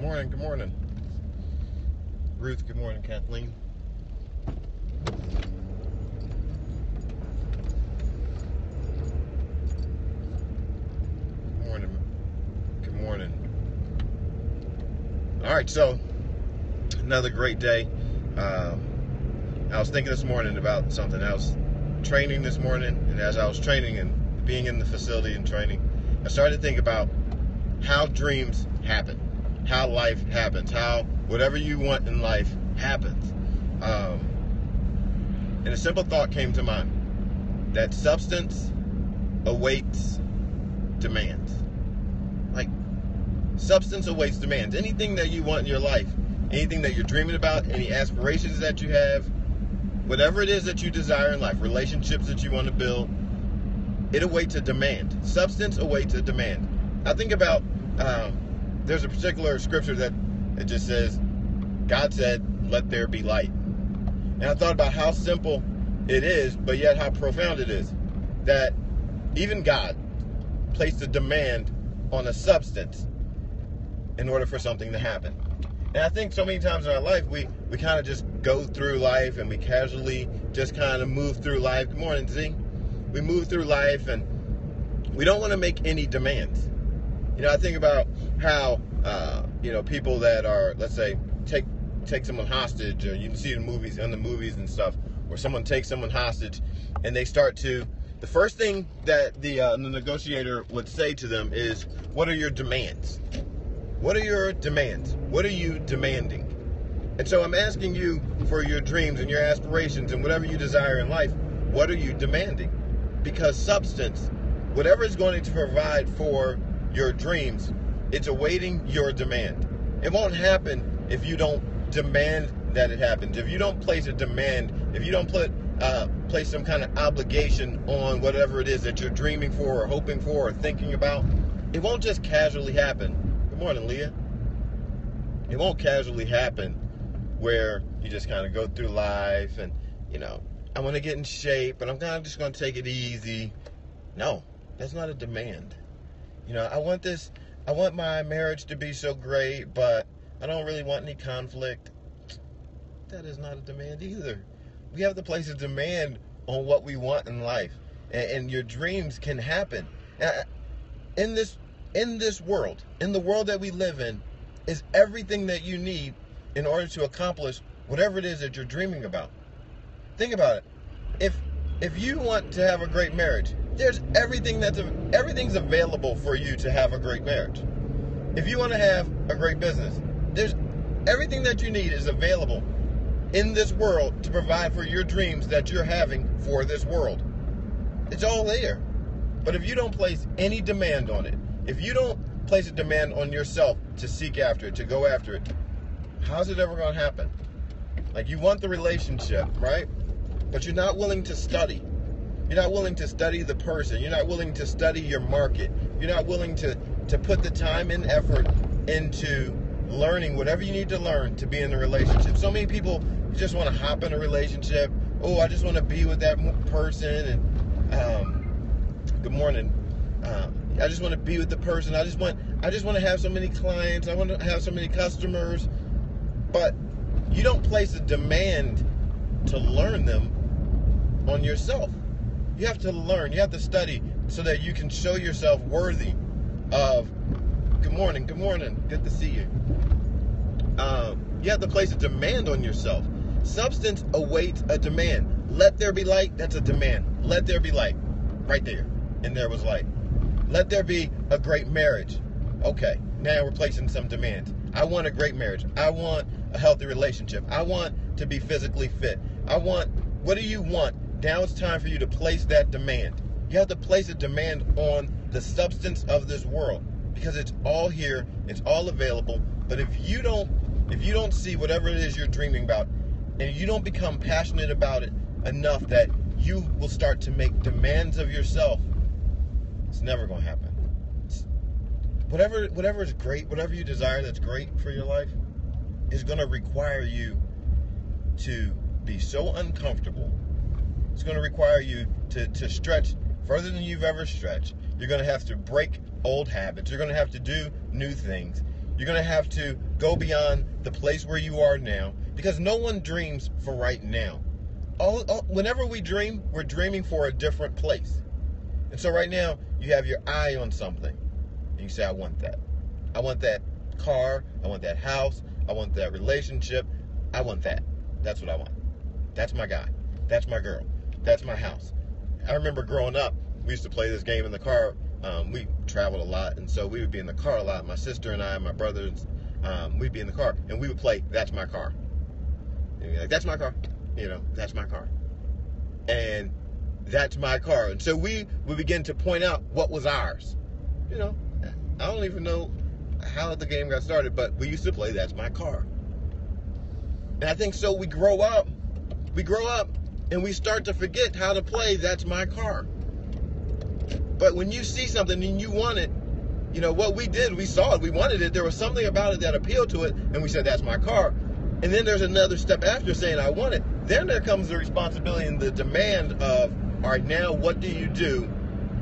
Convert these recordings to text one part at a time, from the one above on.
morning, good morning. Ruth, good morning, Kathleen. Good morning. Good morning. All right, so another great day. I was thinking this morning about something. I was training this morning, and as I was training and being in the facility and training, I started to think about how dreams happen, how life happens, how whatever you want in life happens. And a simple thought came to mind, that substance awaits demands. Like, substance awaits demands. Anything that you want in your life, anything that you're dreaming about, any aspirations that you have, whatever it is that you desire in life, relationships that you want to build, it awaits a demand. Substance awaits a demand. I think about, there's a particular scripture that it just says, God said, let there be light. And I thought about how simple it is, but yet how profound it is. That even God placed a demand on a substance in order for something to happen. And I think so many times in our life, we kind of just go through life and we casually just kind of move through life. Good morning, Z. We move through life and we don't want to make any demands. I think about how, people that are, let's say, take someone hostage, or you can see it in the movies and stuff, where someone takes someone hostage and they start to, the first thing that the negotiator would say to them is, what are your demands? What are your demands? What are you demanding? And so I'm asking you for your dreams and your aspirations and whatever you desire in life, what are you demanding? Because substance, whatever is going to provide for your dreams, it's awaiting your demand. It won't happen if you don't demand that it happens. If you don't place a demand, if you don't place some kind of obligation on whatever it is that you're dreaming for or hoping for or thinking about, it won't just casually happen. Good morning, Leah. It won't casually happen where you just kind of go through life and, I want to get in shape, but I'm kind of just going to take it easy. No, that's not a demand. I want my marriage to be so great, but I don't really want any conflict. That is not a demand either. We have to place a demand on what we want in life. And your dreams can happen. In this world, in the world that we live in, is everything that you need in order to accomplish whatever it is that you're dreaming about. Think about it. If you want to have a great marriage, there's everything's available for you to have a great marriage. If you want to have a great business, there's everything that you need is available in this world to provide for your dreams that you're having for this world. It's all there. But if you don't place any demand on it, if you don't place a demand on yourself to seek after it, to go after it, how's it ever going to happen? Like, you want the relationship, right? But you're not willing to study. You're not willing to study the person. You're not willing to study your market. You're not willing to put the time and effort into learning whatever you need to learn to be in a relationship. So many people just want to hop in a relationship. Oh, I just want to be with that person. And good morning. I just want to be with the person. I just want to have so many clients. I want to have so many customers. But you don't place a demand to learn them on yourself. You have to learn. You have to study so that you can show yourself worthy of. Good morning. Good to see you. You have to place a demand on yourself. Substance awaits a demand. Let there be light. That's a demand. Let there be light. Right there. And there was light. Let there be a great marriage. Okay. Now we're placing some demands. I want a great marriage. I want a healthy relationship. I want to be physically fit. What do you want? Now it's time for you to place that demand. You have to place a demand on the substance of this world, because it's all here, it's all available. But if you don't see whatever it is you're dreaming about, and you don't become passionate about it enough that you will start to make demands of yourself, it's never going to happen. Whatever is great, whatever you desire that's great for your life, is going to require you to be so uncomfortable. It's going to require you to stretch further than you've ever stretched. You're going to have to break old habits. You're going to have to do new things. You're going to have to go beyond the place where you are now, because no one dreams for right now. Whenever we dream, we're dreaming for a different place. And so right now, you have your eye on something. And you say, I want that. I want that car. I want that house. I want that relationship. I want that. That's what I want. That's my guy. That's my girl. That's my house. I remember growing up, we used to play this game in the car. We traveled a lot, and so we would be in the car a lot. My sister and I, my brothers, we'd be in the car, and we would play, That's My Car. And you're like, that's my car. That's my car. And that's my car. And so we would begin to point out what was ours. I don't even know how the game got started, but we used to play, That's My Car. And I think so we grow up, and we start to forget how to play, That's My Car. But when you see something and you want it, what we did, we saw it, we wanted it, there was something about it that appealed to it, and we said, that's my car. And then there's another step after saying, I want it. Then there comes the responsibility and the demand of, all right, now what do you do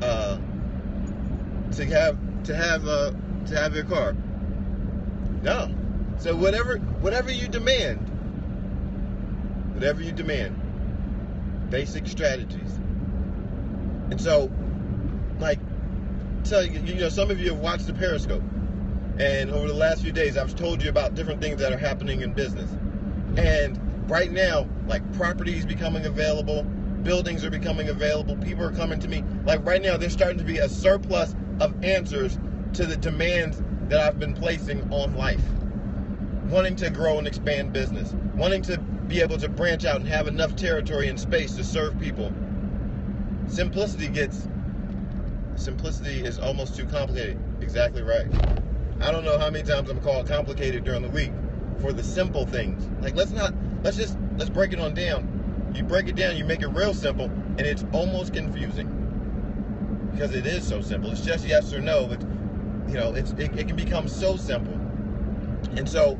to have your car? No. So whatever you demand, basic strategies. And so, some of you have watched the Periscope, and over the last few days, I've told you about different things that are happening in business. And right now, properties becoming available, buildings are becoming available, people are coming to me. Right now, there's starting to be a surplus of answers to the demands that I've been placing on life. Wanting to grow and expand business, wanting to be able to branch out and have enough territory and space to serve people. Simplicity is almost too complicated. Exactly right. I don't know how many times I'm called complicated during the week for the simple things. Let's break it on down. You break it down, you make it real simple, and it's almost confusing. Because it is so simple. It's just yes or no, but it can become so simple. And so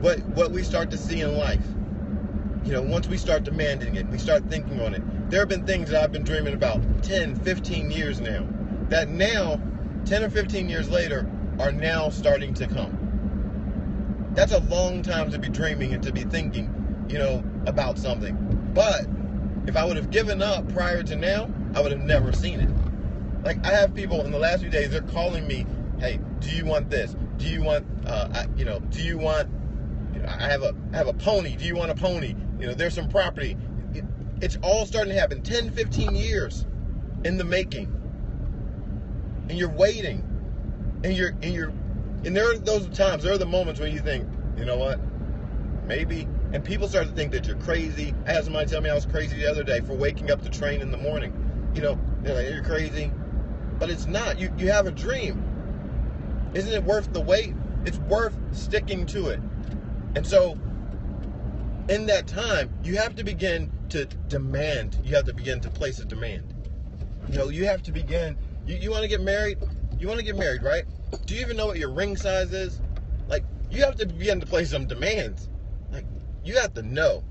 what we start to see in life, once we start demanding it, we start thinking on it. There have been things that I've been dreaming about 10, 15 years now, that now, 10 or 15 years later, are now starting to come. That's a long time to be dreaming and to be thinking, about something. But if I would have given up prior to now, I would have never seen it. I have people in the last few days, they're calling me, hey, do you want this? Do you want, do you want, I have a pony. Do you want a pony? There's some property. It's all starting to happen. 10, 15 years in the making. And you're waiting. And there are those times, there are the moments when you think, you know what? Maybe. And people start to think that you're crazy. I had somebody tell me I was crazy the other day for waking up to train in the morning. They're like, you're crazy. But it's not. You have a dream. Isn't it worth the wait? It's worth sticking to it. And so, in that time, you have to begin to demand. You have to begin to place a demand. You have to begin. You want to get married? You want to get married, right? Do you even know what your ring size is? You have to begin to place some demands. You have to know.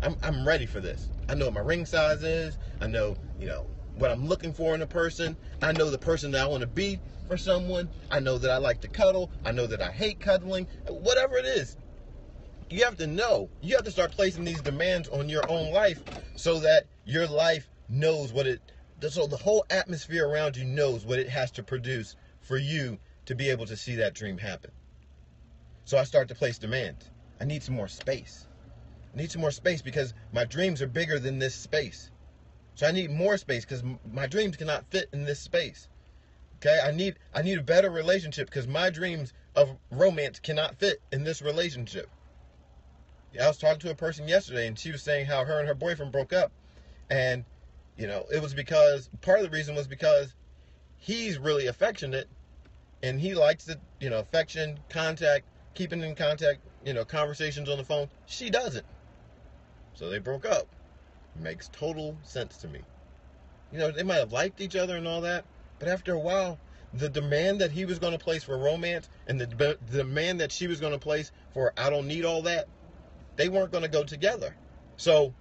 I'm ready for this. I know what my ring size is. I know, what I'm looking for in a person. I know the person that I want to be for someone. I know that I like to cuddle. I know that I hate cuddling. Whatever it is. You have to know. You have to start placing these demands on your own life so that your life knows so the whole atmosphere around you knows what it has to produce for you to be able to see that dream happen. So I start to place demands. I need some more space. I need some more space because my dreams are bigger than this space. So I need more space because my dreams cannot fit in this space. Okay, I need a better relationship because my dreams of romance cannot fit in this relationship. I was talking to a person yesterday, and she was saying how her and her boyfriend broke up. And, it was because, part of the reason was because he's really affectionate, and he likes the, affection, contact, keeping in contact, conversations on the phone. She doesn't. So they broke up. Makes total sense to me. They might have liked each other and all that, but after a while, the demand that he was going to place for romance and the demand that she was going to place for I don't need all that, they weren't going to go together. So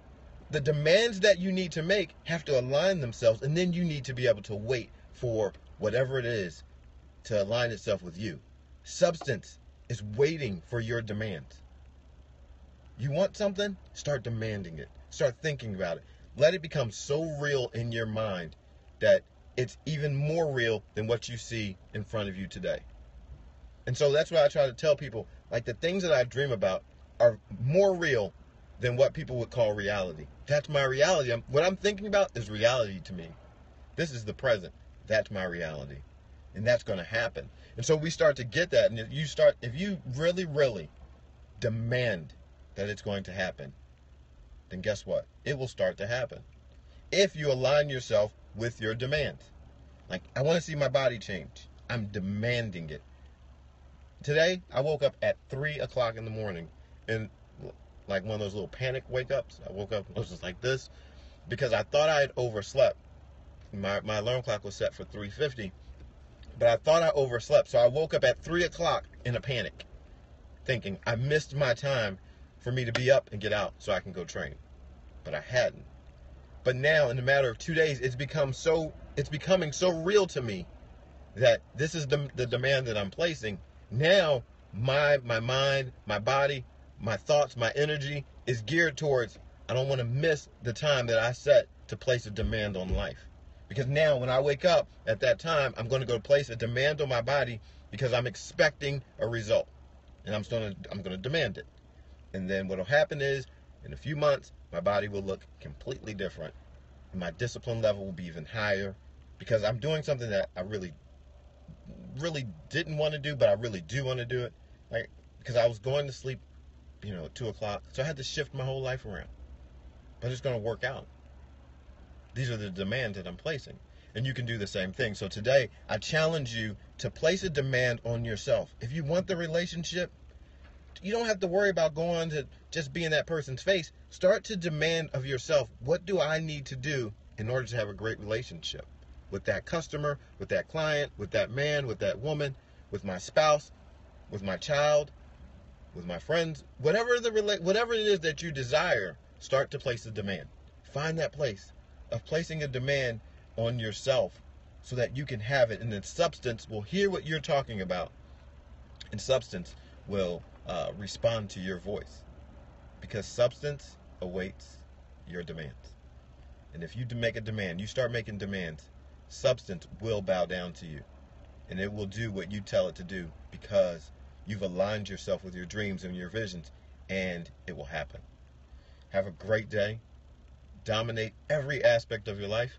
the demands that you need to make have to align themselves, and then you need to be able to wait for whatever it is to align itself with you. Substance is waiting for your demands. You want something? Start demanding it. Start thinking about it. Let it become so real in your mind that it's even more real than what you see in front of you today. And so that's why I try to tell people, like, the things that I dream about are more real than what people would call reality. That's my reality. What I'm thinking about is reality to me. This is the present. That's my reality. And that's going to happen. And so we start to get that. And if you really, really demand that it's going to happen, then guess what? It will start to happen. If you align yourself with your demands. Like, I want to see my body change. I'm demanding it. Today, I woke up at 3 o'clock in the morning, and like one of those little panic wake-ups. I woke up, I was just like this, because I thought I had overslept. My alarm clock was set for 3:50, but I thought I overslept. So I woke up at 3 o'clock in a panic, thinking I missed my time for me to be up and get out so I can go train. But I hadn't. But now, in a matter of 2 days, it's becoming so real to me that this is the demand that I'm placing. Now, my mind, my body, my thoughts, my energy is geared towards, I don't want to miss the time that I set to place a demand on life. Because now, when I wake up at that time, I'm going to go place a demand on my body because I'm expecting a result. And I'm going to demand it. And then what will happen is, in a few months, my body will look completely different. And my discipline level will be even higher because I'm doing something that I really didn't want to do, but I really do want to do it. Like, because I was going to sleep, at 2 o'clock. So I had to shift my whole life around. But it's going to work out. These are the demands that I'm placing. And you can do the same thing. So today, I challenge you to place a demand on yourself. If you want the relationship, you don't have to worry about going to just be in that person's face. Start to demand of yourself, what do I need to do in order to have a great relationship with that customer, with that client, with that man, with that woman, with my spouse, with my child, with my friends, whatever it is that you desire, start to place a demand. Find that place of placing a demand on yourself so that you can have it, and then substance will hear what you're talking about, and substance will respond to your voice, because substance awaits your demands. And if you make a demand, you start making demands, substance will bow down to you, and it will do what you tell it to do, because you've aligned yourself with your dreams and your visions, and it will happen. Have a great day. Dominate every aspect of your life.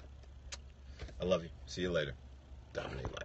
I love you. See you later. Dominate life.